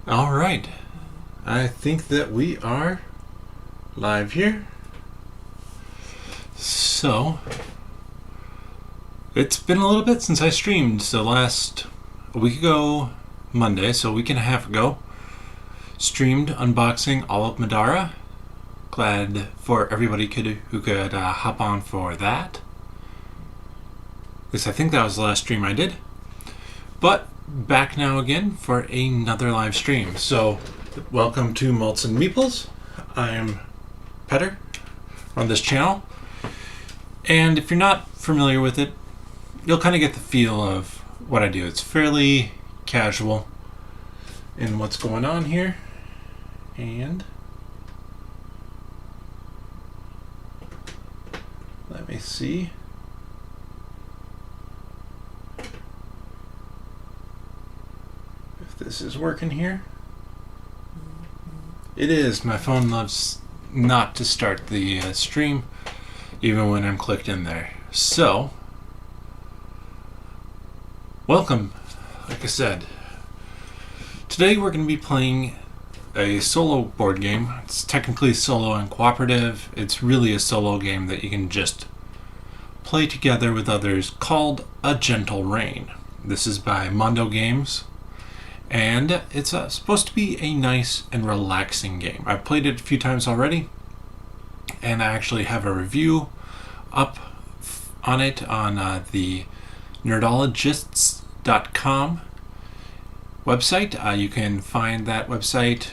All right. I think that we are live here. So, it's been a little bit since I streamed. So a week ago, Monday, so a week and a half ago, streamed unboxing all of Madara. Glad for everybody who could hop on for that. At least I think that was the last stream I did. But back now again for another live stream. So, welcome to Malts and Meeples. I'm Petter on this channel. And if you're not familiar with it, you'll kind of get the feel of what I do. It's fairly casual in what's going on here. And let me see. If this is working here. It is. My phone loves not to start the stream even when I'm clicked in there. So, welcome. Like I said, today we're going to be playing a solo board game. It's technically solo and cooperative. It's really a solo game that you can just play together with others called A Gentle Rain. This is by Mondo Games, and it's supposed to be a nice and relaxing game. I've played it a few times already, and I actually have a review up on it on the nerdologists.com website. You can find that website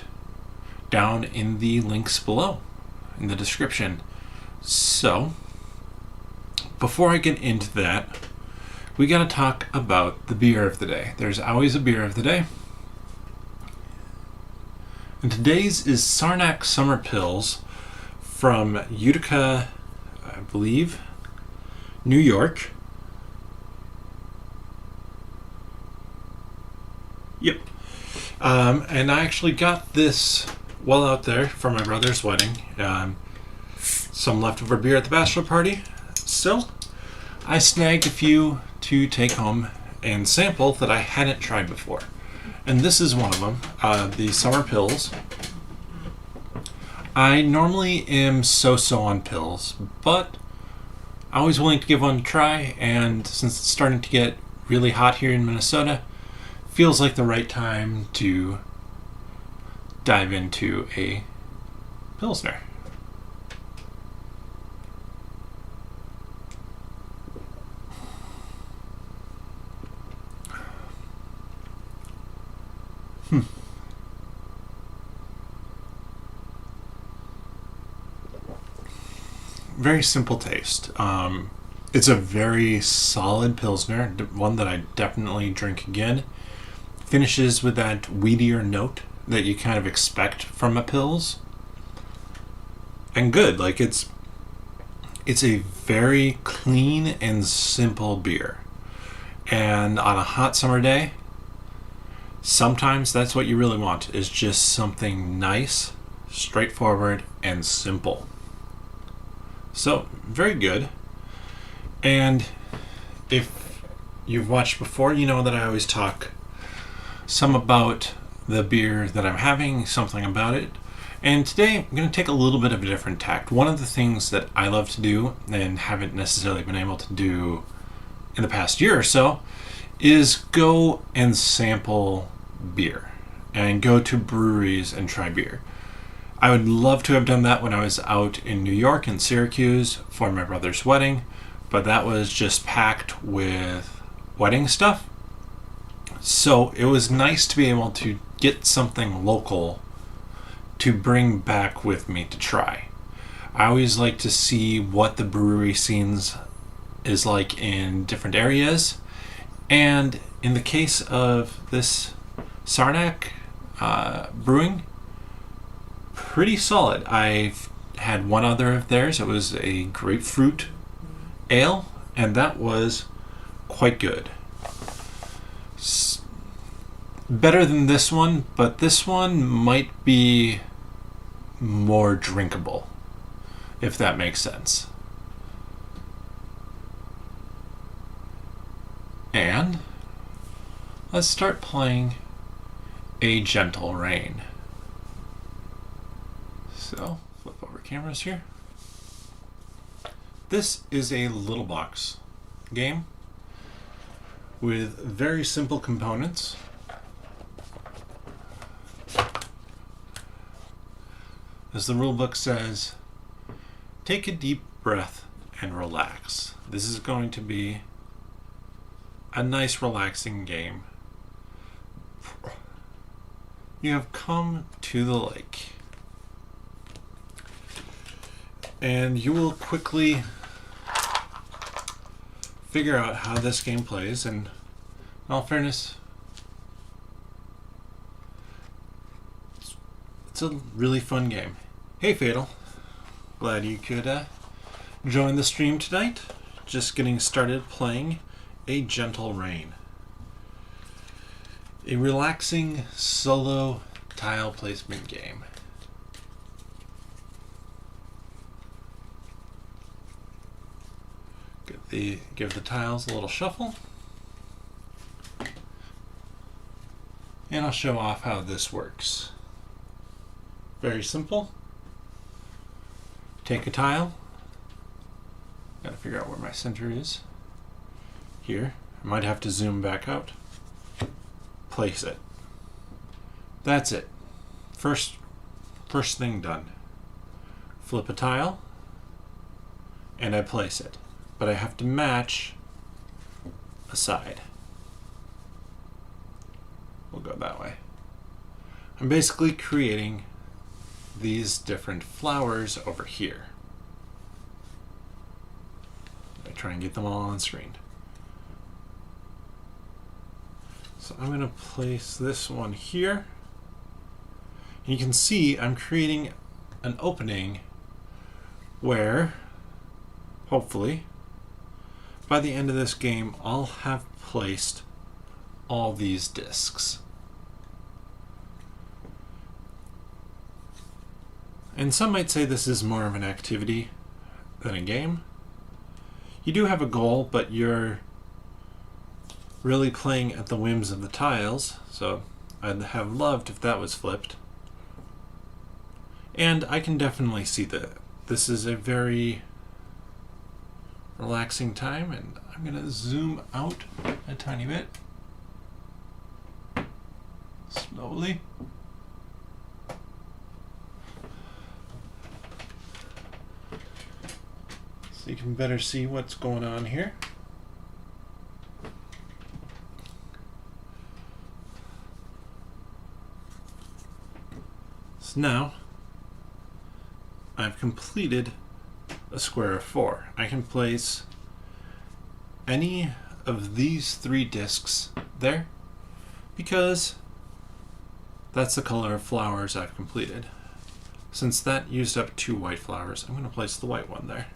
down in the links below in the description. So, before I get into that, we gotta talk about the beer of the day. There's always a beer of the day. And today's is Sarnak Summer Pils from Utica, I believe, New York. Yep. And I actually got this well out there for my brother's wedding. Some leftover beer at the bachelor party. So I snagged a few to take home and sample that I hadn't tried before. And this is one of them, the Summer Pils. I normally am so-so on pills, but I'm always willing to give one a try, and since it's starting to get really hot here in Minnesota, feels like the right time to dive into a Pilsner. Very simple taste. It's a very solid Pilsner, one that I definitely drink again. Finishes with that weedier note that you kind of expect from a Pils. And good, like it's a very clean and simple beer. And on a hot summer day, sometimes that's what you really want, is just something nice, straightforward, and simple. So, very good. And if you've watched before, you know that I always talk some about the beer that I'm having, something about it. And today I'm going to take a little bit of a different tact. One of the things that I love to do and haven't necessarily been able to do in the past year or so is go and sample beer and go to breweries and try beer. I would love to have done that when I was out in New York and Syracuse for my brother's wedding, but that was just packed with wedding stuff. So it was nice to be able to get something local to bring back with me to try. I always like to see what the brewery scenes is like in different areas. And in the case of this Sarnak brewing, pretty solid. I've had one other of theirs. It was a grapefruit ale, and that was quite good. Better than this one, but this one might be more drinkable, if that makes sense. And let's start playing A gentle rain. So, flip over cameras here. This is a little box game with very simple components. As the rulebook says, take a deep breath and relax. This is going to be a nice relaxing game. You have come to the lake, and you will quickly figure out how this game plays, and in all fairness, it's a really fun game. Hey Fatal, glad you could join the stream tonight. Just getting started playing A Gentle Rain. A relaxing solo tile placement game. Give the tiles a little shuffle. And I'll show off how this works. Very simple. Take a tile. Gotta figure out where my center is. Here. I might have to zoom back out. Place it. That's it. First thing done. Flip a tile, and I place it. But I have to match a side. We'll go that way. I'm basically creating these different flowers over here. I try and get them all on screen. So I'm going to place this one here. And you can see I'm creating an opening where, hopefully, by the end of this game, I'll have placed all these discs. And some might say this is more of an activity than a game. You do have a goal, but you're really playing at the whims of the tiles, so I'd have loved if that was flipped. And I can definitely see that this is a very relaxing time, and I'm going to zoom out a tiny bit. Slowly. So you can better see what's going on here. So now I've completed a square of 4. I can place any of these 3 discs there because that's the color of flowers I've completed. Since that used up 2 white flowers, I'm going to place the white one there.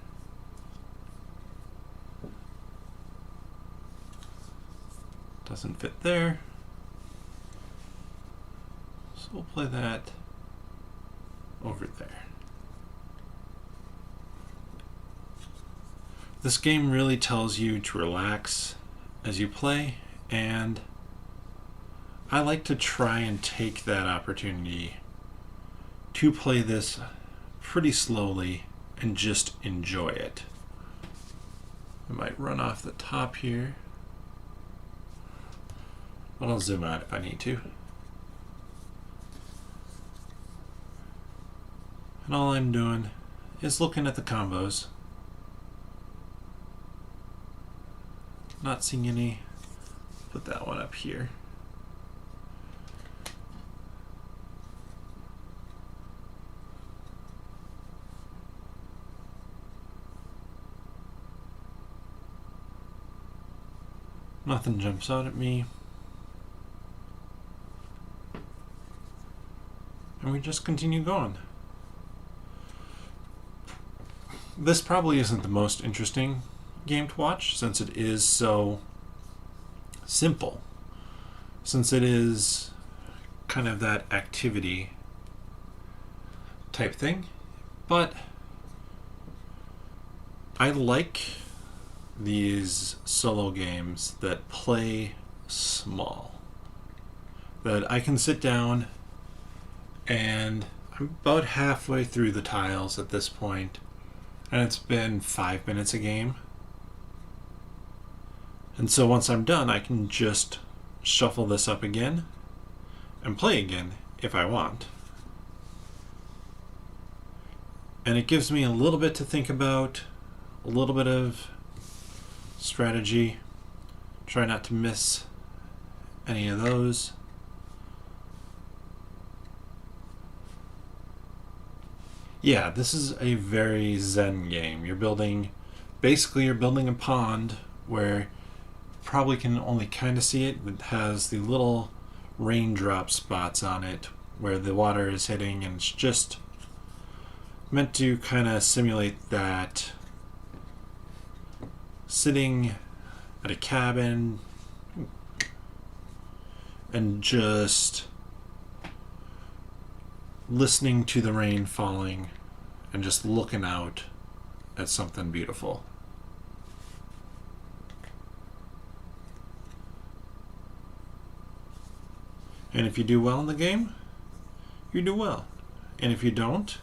Doesn't fit there. So we'll play that over there. This game really tells you to relax as you play, and I like to try and take that opportunity to play this pretty slowly and just enjoy it. I might run off the top here, but I'll zoom out if I need to. And all I'm doing is looking at the combos. Not seeing any. Put that one up here. Nothing jumps out at me. And we just continue going. This probably isn't the most interesting game to watch since it is so simple. Since it is kind of that activity type thing. But I like these solo games that play small. that I can sit down and I'm about halfway through the tiles at this point, and it's been 5 minutes a game. And so once I'm done, I can just shuffle this up again and play again if I want. And it gives me a little bit to think about, a little bit of strategy. Try not to miss any of those. Yeah, this is a very zen game. You're building a pond where you probably can only kind of see it. It has the little raindrop spots on it where the water is hitting, and it's just meant to kind of simulate that sitting at a cabin and just listening to the rain falling and just looking out at something beautiful. And if you do well in the game, you do well. And if you don't,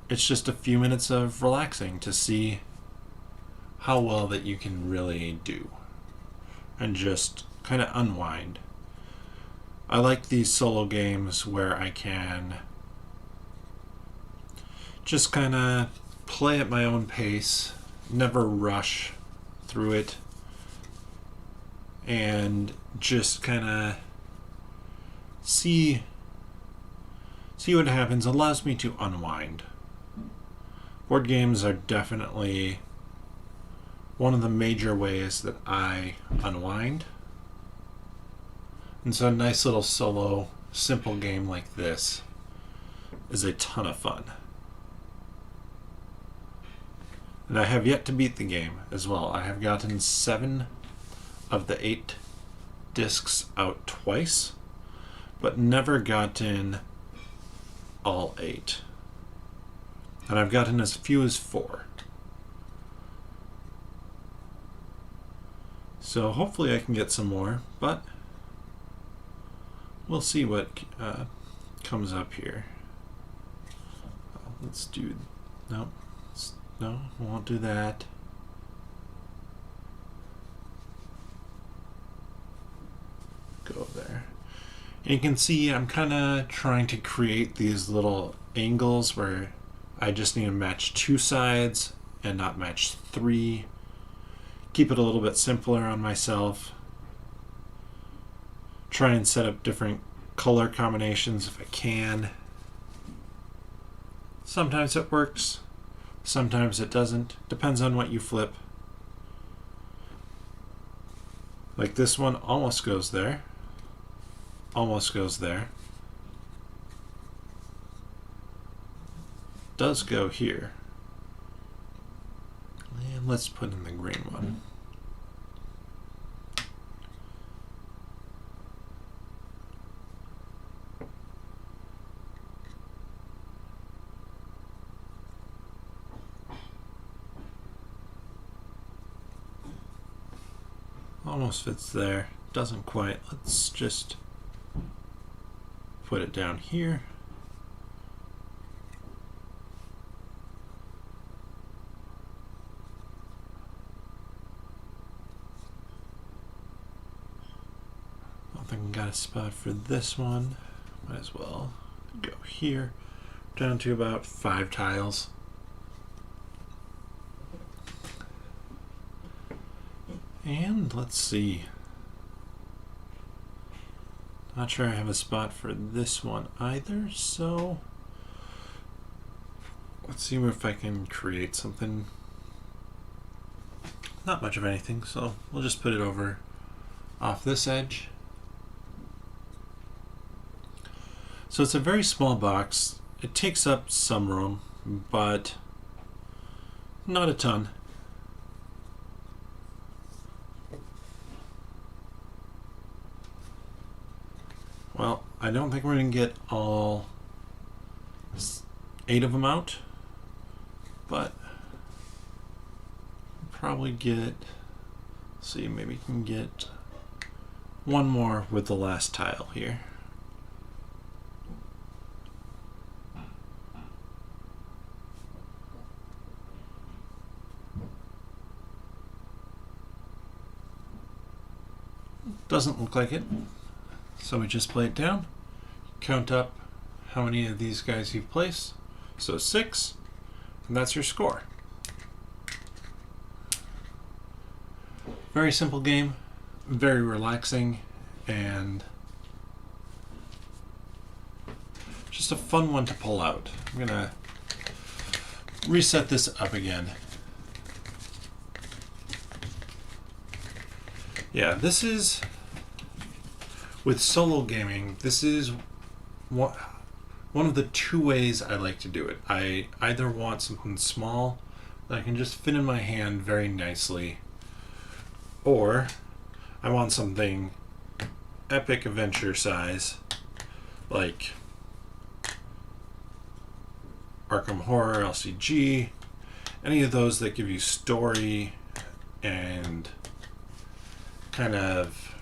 it's just a few minutes of relaxing to see how well that you can really do and just kind of unwind. I like these solo games where I can just kind of play at my own pace, never rush through it, and just kind of see what happens. It allows me to unwind. Board games are definitely one of the major ways that I unwind. And so a nice little solo, simple game like this is a ton of fun. And I have yet to beat the game as well. I have gotten 7 of the 8 discs out twice, but never gotten all 8. And I've gotten as few as 4. So hopefully I can get some more, but we'll see what comes up here. Let's do... No, we won't do that. Go there. And you can see I'm kind of trying to create these little angles where I just need to match 2 sides and not match 3. Keep it a little bit simpler on myself. Try and set up different color combinations if I can. Sometimes it works, sometimes it doesn't. Depends on what you flip. Like this one almost goes there. Almost goes there. Does go here. And let's put in the green one. Almost fits there. Doesn't quite. Let's just put it down here. I don't think I got a spot for this one. Might as well go here. Down to about 5 tiles. And let's see. Not sure I have a spot for this one either, so let's see if I can create something. Not much of anything, so we'll just put it over off this edge. So it's a very small box. It takes up some room, but not a ton. Well, I don't think we're going to get all 8 of them out, but probably get, let's see, maybe we can get one more with the last tile here. Doesn't look like it, so we just play it down, count up how many of these guys you've placed, so 6, and that's your score. Very simple game, very relaxing, and just a fun one to pull out. I'm gonna reset this up again. Yeah, this is, with solo gaming, this is one of the 2 ways I like to do it. I either want something small that I can just fit in my hand very nicely, or I want something epic adventure size, like Arkham Horror, LCG, any of those that give you story and kind of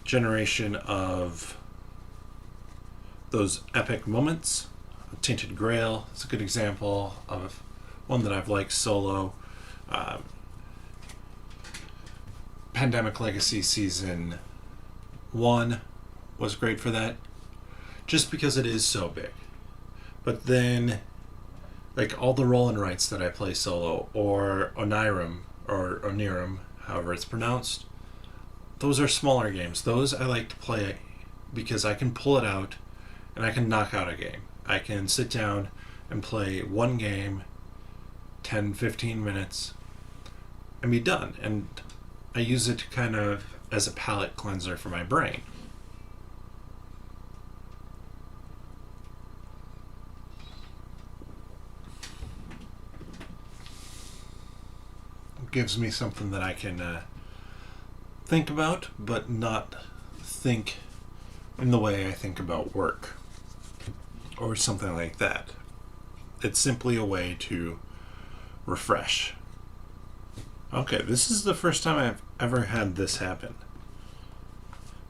generation of those epic moments. Tainted Grail is a good example of one that I've liked solo. Pandemic Legacy Season 1 was great for that, just because it is so big. But then, like all the roll and writes that I play solo, or Onirim, or Onirim, however it's pronounced, those are smaller games. Those I like to play because I can pull it out and I can knock out a game. I can sit down and play one game, 10, 15 minutes, and be done. And I use it kind of as a palate cleanser for my brain. It gives me something that I can think about, but not think in the way I think about work or something like that. It's simply a way to refresh. Okay, this is the first time I've ever had this happen,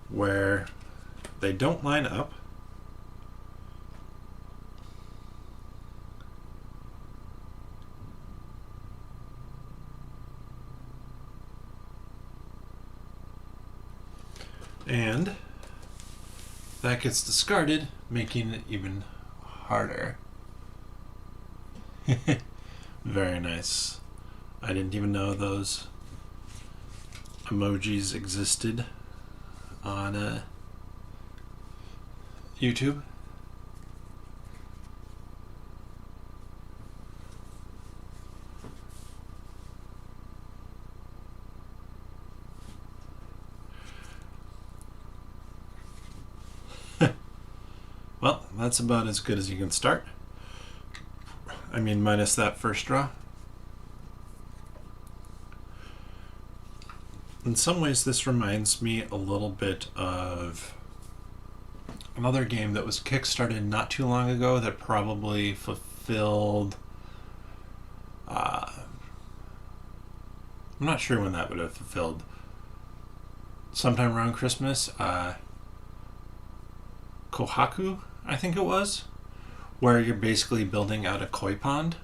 where they don't line up. And that gets discarded, making it even harder. Very nice. I didn't even know those emojis existed on YouTube. Well, that's about as good as you can start. I mean, minus that first draw. In some ways, this reminds me a little bit of another game that was kickstarted not too long ago that probably fulfilled... I'm not sure when that would have fulfilled. Sometime around Christmas. Kohaku, I think it was, where you're basically building out a koi pond.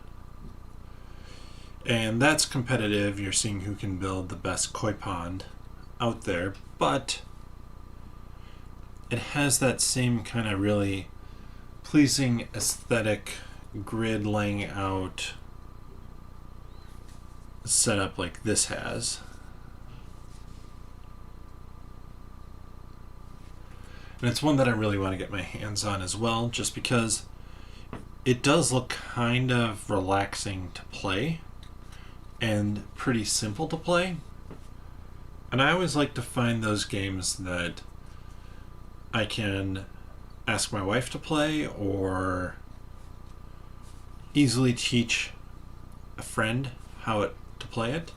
And that's competitive. You're seeing who can build the best koi pond out there, but it has that same kind of really pleasing aesthetic grid laying out setup like this has. And it's one that I really want to get my hands on as well, just because it does look kind of relaxing to play and pretty simple to play. And I always like to find those games that I can ask my wife to play or easily teach a friend how to play it.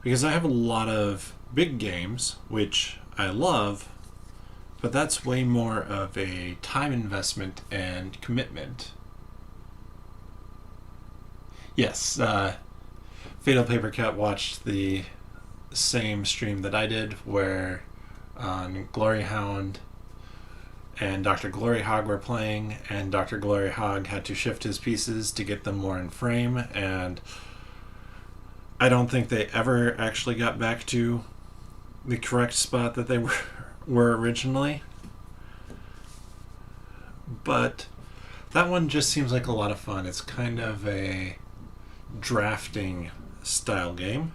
Because I have a lot of big games, which I love, but that's way more of a time investment and commitment. Yes, Fatal Paper Cat watched the same stream that I did, where Glory Hound and Dr. Glory Hog were playing, and Dr. Glory Hog had to shift his pieces to get them more in frame, and I don't think they ever actually got back to the correct spot that they were originally. But that one just seems like a lot of fun. It's kind of a drafting style game,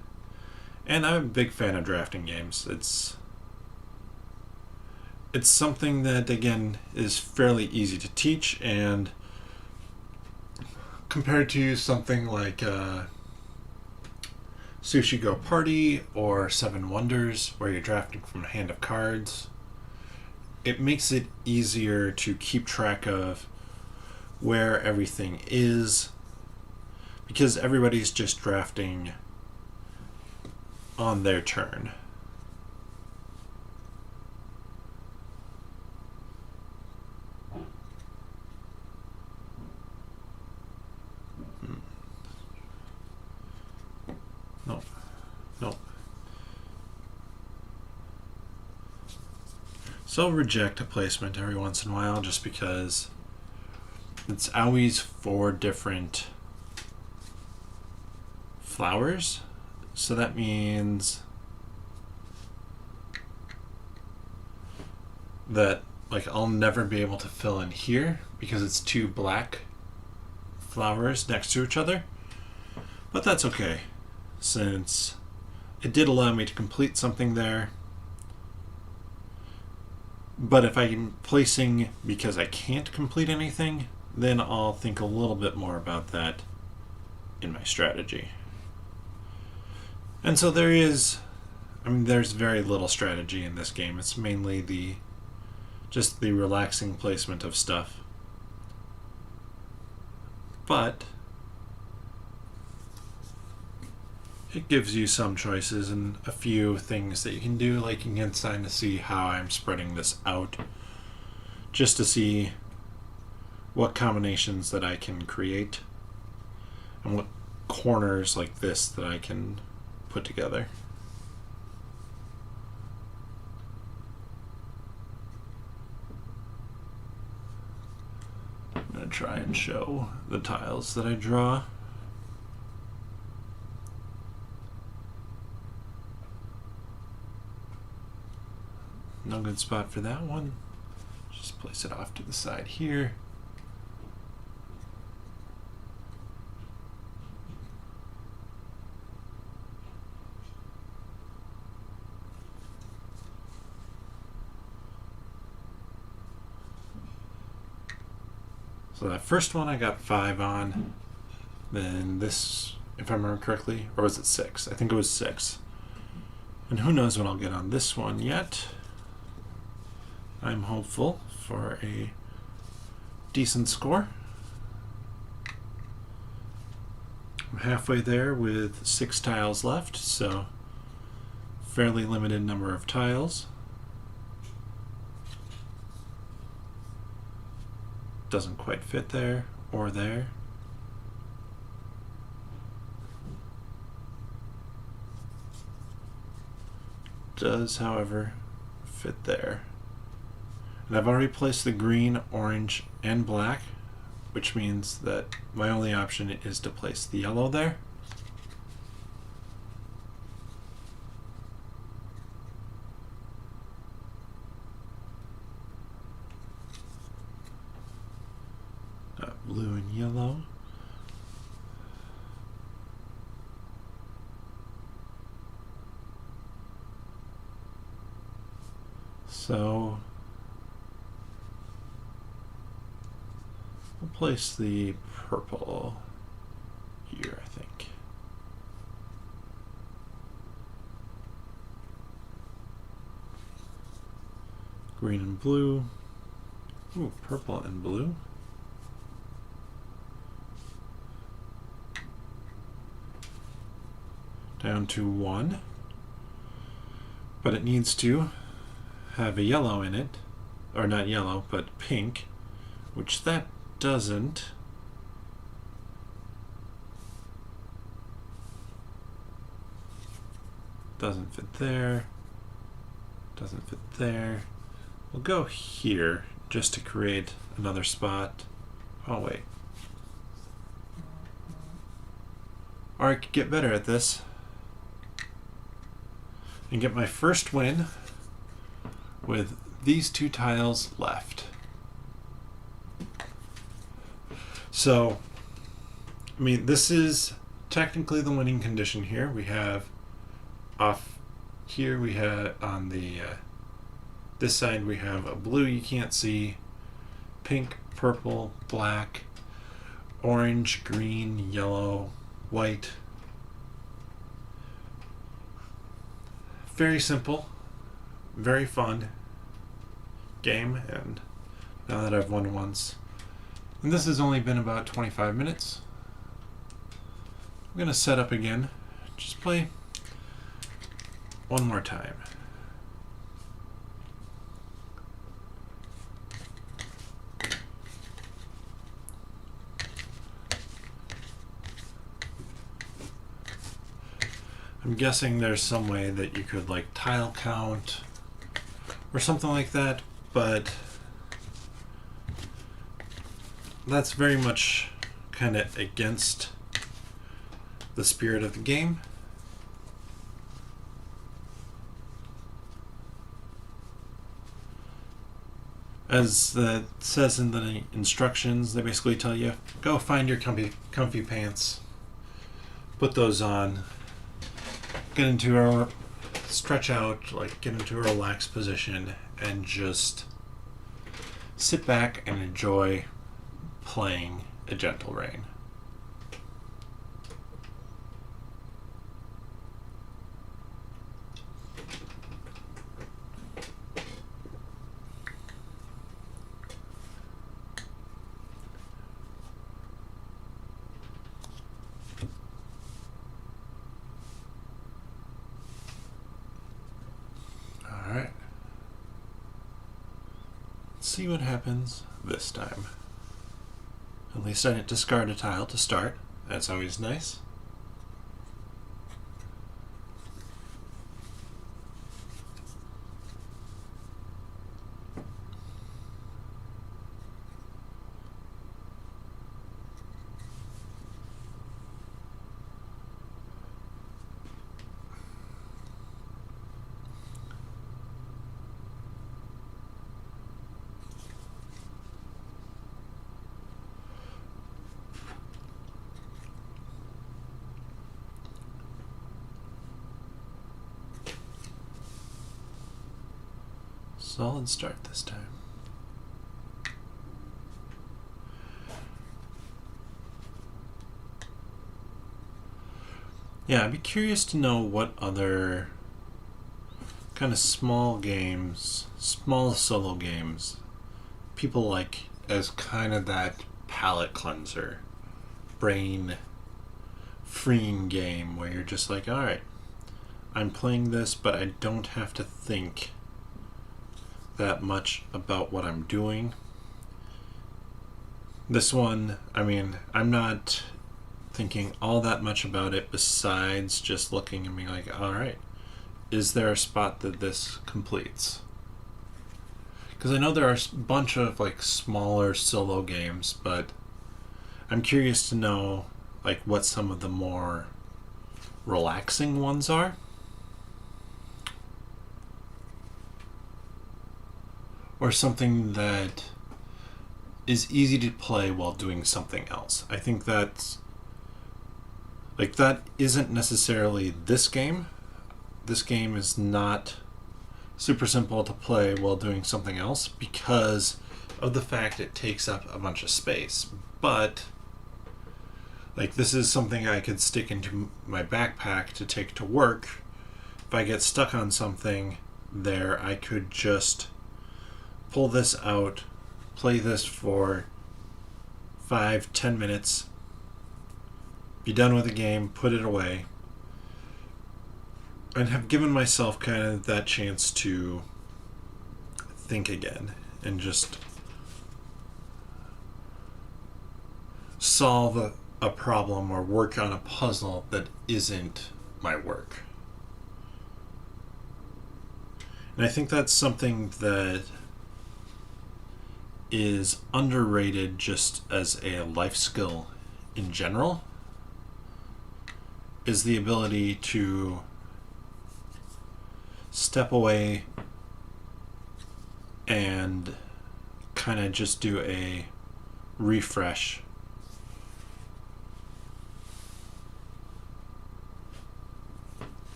and I'm a big fan of drafting games. It's something that, again, is fairly easy to teach, and compared to something like Sushi Go Party or Seven Wonders, where you're drafting from a hand of cards, it makes it easier to keep track of where everything is, because everybody's just drafting on their turn. No. So I'll reject a placement every once in a while, just because it's always 4 different flowers. So that means that, like, I'll never be able to fill in here because it's 2 black flowers next to each other. But that's okay, since it did allow me to complete something there. But if I'm placing because I can't complete anything, then I'll think a little bit more about that in my strategy. And so there's very little strategy in this game. It's mainly just the relaxing placement of stuff. But it gives you some choices and a few things that you can do, like you can sign to see how I'm spreading this out, just to see what combinations that I can create and what corners like this that I can put together. I'm going to try and show the tiles that I draw. No good spot for that one. Just place it off to the side here. So that first one I got 5 on. Then this, if I remember correctly, or was it 6? I think it was 6. And who knows what I'll get on this one yet. I'm hopeful for a decent score. I'm halfway there with 6 tiles left, so fairly limited number of tiles. Doesn't quite fit there or there. Does, however, fit there. And I've already placed the green, orange, and black, which means that my only option is to place the yellow there. Blue and yellow. So we'll place the purple here, I think. Green and blue. Ooh, purple and blue. Down to 1. But it needs to have a yellow in it. Or not yellow, but pink. Which that doesn't. Doesn't fit there. Doesn't fit there. We'll go here just to create another spot. Oh, wait. Or I could get better at this and get my first win with these two tiles left. So, I mean, this is technically the winning condition here. We have off here, we have on the this side we have a blue you can't see, pink, purple, black, orange, green, yellow, white. Very simple, very fun game, and now that I've won once, and this has only been about 25 minutes, I'm gonna set up again, just play one more time. I'm guessing there's some way that you could like tile count or something like that, but that's very much kind of against the spirit of the game. As it says in the instructions, they basically tell you, go find your comfy pants, put those on, get into a stretch out, like get into a relaxed position, and just sit back and enjoy playing A Gentle Rain. Alright. Let's see what happens this time. At least I didn't discard a tile to start. That's always nice. Solid start this time. Yeah, I'd be curious to know what other kind of small games, small solo games, people like as kind of that palate cleanser, brain freeing game where you're just like, alright, I'm playing this, but I don't have to think that much about what I'm doing. This one, I mean, I'm not thinking all that much about it besides just looking and being like, alright, is there a spot that this completes? Because I know there are a bunch of like smaller solo games, but I'm curious to know like what some of the more relaxing ones are. Or something that is easy to play while doing something else. I think that's like that isn't necessarily this game. This game is not super simple to play while doing something else because of the fact it takes up a bunch of space. But like this is something I could stick into my backpack to take to work. If I get stuck on something there, I could just pull this out, play this for 5-10 minutes, be done with the game, put it away, and have given myself kind of that chance to think again and just solve a problem or work on a puzzle that isn't my work. And I think that's something that is underrated just as a life skill in general, is the ability to step away and kind of just do a refresh.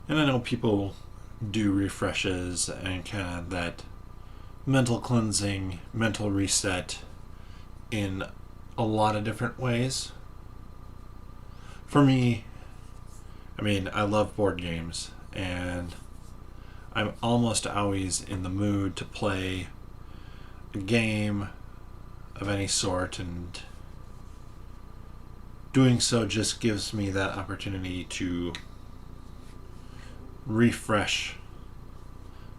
And I know people do refreshes and kind of that mental cleansing, mental reset in a lot of different ways. For me, I mean, I love board games, and I'm almost always in the mood to play a game of any sort, and doing so just gives me that opportunity to refresh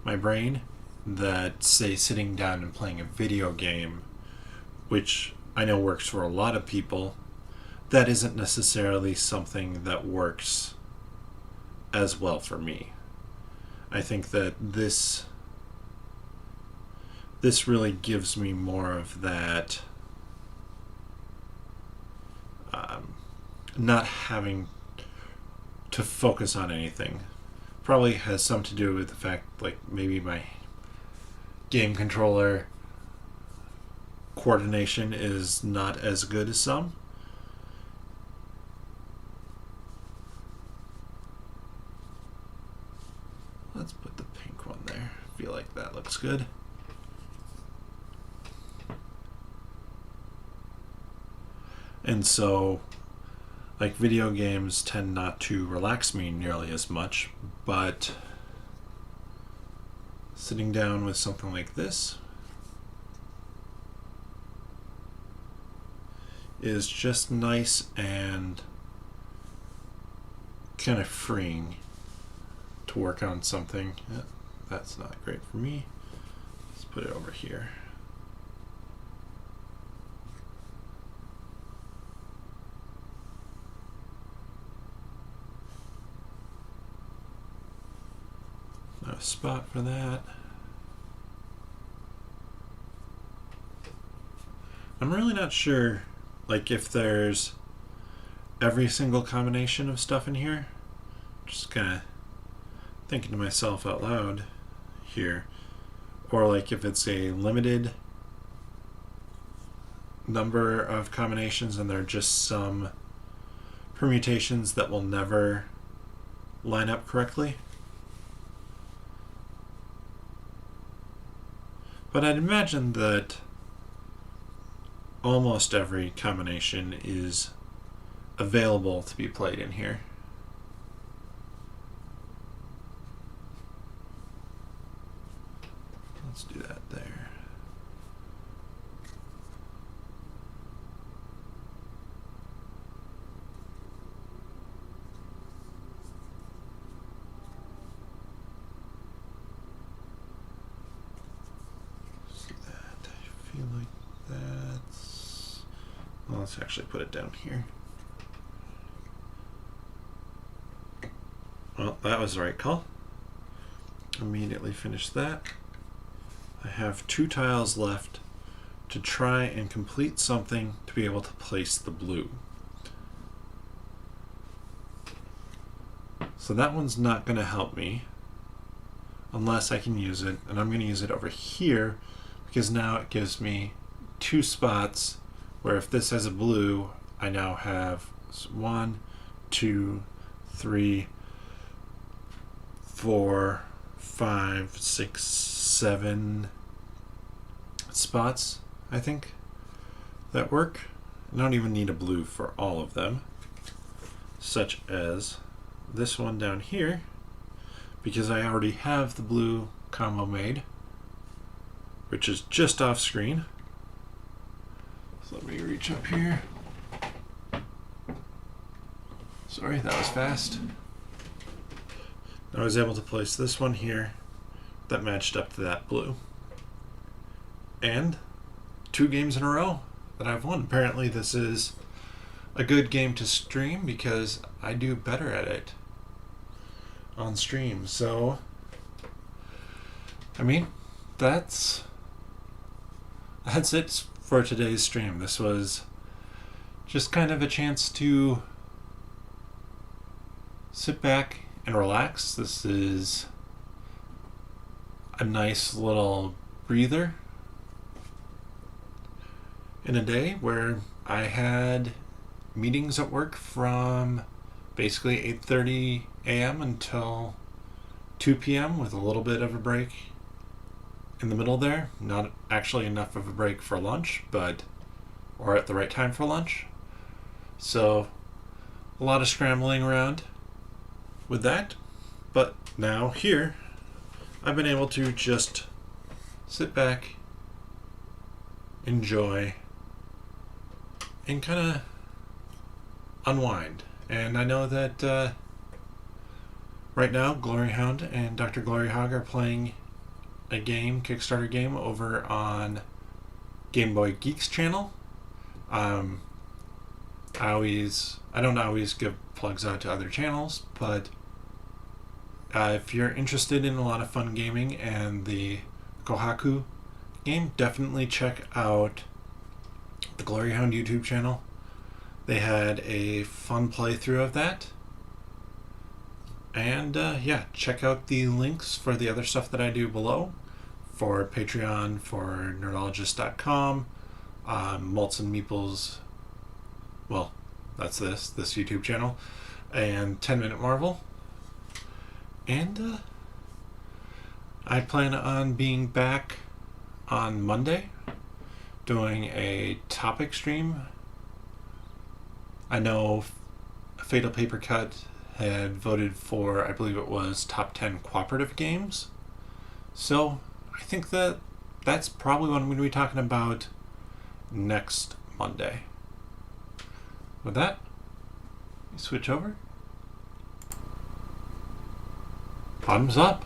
my brain. That, say, sitting down and playing a video game, which I know works for a lot of people, that isn't necessarily something that works as well for me. I think that this really gives me more of that not having to focus on anything. Probably has some to do with the fact, like, maybe my game controller coordination is not as good as some. Let's put the pink one there. I feel like that looks good. And so, like, video games tend not to relax me nearly as much, but sitting down with something like this is just nice and kind of freeing to work on something. That's not great for me. Let's put it over here. A spot for that. I'm really not sure, like, if there's every single combination of stuff in here. Just kind of thinking to myself out loud here, or like if it's a limited number of combinations and there are just some permutations that will never line up correctly. But I'd imagine that almost every combination is available to be played in here. Let's do that there. Feel like that's... Well, let's actually put it down here. Well, that was the right call. Immediately finish that. I have 2 tiles left to try and complete something to be able to place the blue. So that one's not going to help me unless I can use it, and I'm going to use it over here, because now it gives me 2 spots where if this has a blue, I now have 1, 2, 3, 4, 5, 6, 7 spots, I think, that work. I don't even need a blue for all of them, such as this one down here, because I already have the blue combo made, which is just off screen. So let me reach up here. Sorry, that was fast. I was able to place this one here that matched up to that blue. And 2 games in a row that I've won. Apparently this is a good game to stream because I do better at it on stream. So, I mean, that's it for today's stream. This was just kind of a chance to sit back and relax. This is a nice little breather in a day where I had meetings at work from basically 8:30 a.m. until 2 p.m. with a little bit of a break in the middle there. Not actually enough of a break for lunch, or at the right time for lunch. So a lot of scrambling around with that. But now here, I've been able to just sit back, enjoy, and kind of unwind. And I know that right now, Gloryhound and Dr. Gloryhog are playing a game, Kickstarter game, over on Game Boy Geek's channel. I don't always give plugs out to other channels, but if you're interested in a lot of fun gaming and the Kohaku game, definitely check out the Gloryhound YouTube channel. They had a fun playthrough of that. And check out the links for the other stuff that I do below. For Patreon, for Nerdologist.com, Malts and Meeples, well, that's this YouTube channel, and 10 Minute Marvel. And I plan on being back on Monday doing a topic stream. I know Fatal Paper Cut had voted for, I believe it was, top 10 cooperative games. So I think that's probably what I'm going to be talking about next Monday. With that, we switch over. Bottoms up.